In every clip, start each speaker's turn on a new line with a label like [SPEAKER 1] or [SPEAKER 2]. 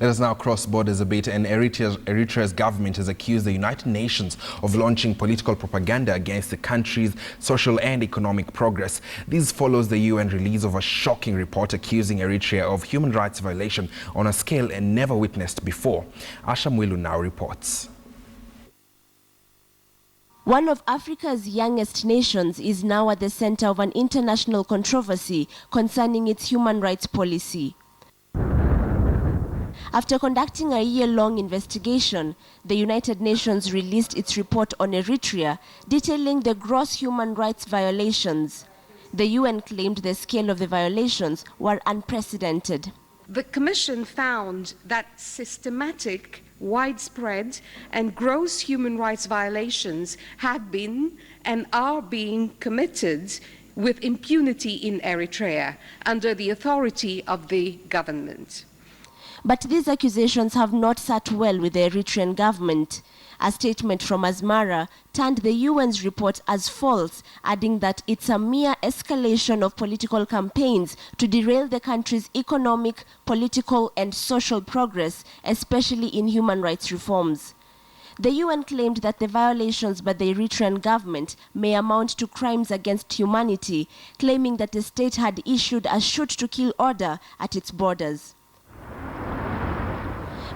[SPEAKER 1] Let us now cross borders a bit, and Eritrea's government has accused the United Nations of launching political propaganda against the country's social and economic progress. This follows the UN release of a shocking report accusing Eritrea of human rights violation on a scale never witnessed before. Asha Mwilu now reports.
[SPEAKER 2] One of Africa's youngest nations is now at the center of an international controversy concerning its human rights policy. After conducting a year-long investigation, the United Nations released its report on Eritrea, detailing the gross human rights violations. The UN claimed the scale of the violations were unprecedented.
[SPEAKER 3] The Commission found that systematic, widespread and gross human rights violations have been and are being committed with impunity in Eritrea under the authority of the government.
[SPEAKER 2] But these accusations have not sat well with the Eritrean government. A statement from Asmara turned the UN's report as false, adding that it's a mere escalation of political campaigns to derail the country's economic, political and social progress, especially in human rights reforms. The UN claimed that the violations by the Eritrean government may amount to crimes against humanity, claiming that the state had issued a shoot-to-kill order at its borders.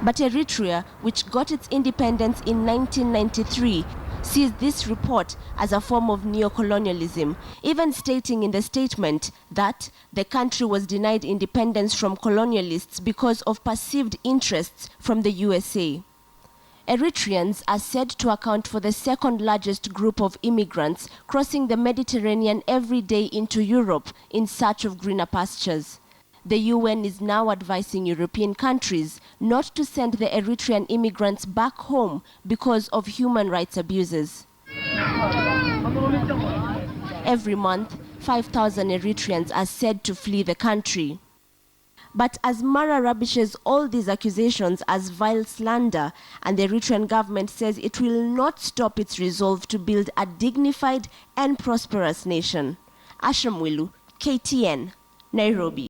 [SPEAKER 2] But Eritrea, which got its independence in 1993, sees this report as a form of neo-colonialism, even stating in the statement that the country was denied independence from colonialists because of perceived interests from the USA. Eritreans are said to account for the second largest group of immigrants crossing the Mediterranean every day into Europe in search of greener pastures. The UN is now advising European countries not to send the Eritrean immigrants back home because of human rights abuses. Every month, 5,000 Eritreans are said to flee the country. But Asmara rubbishes all these accusations as vile slander, and the Eritrean government says it will not stop its resolve to build a dignified and prosperous nation. Asha Mwilu, KTN, Nairobi.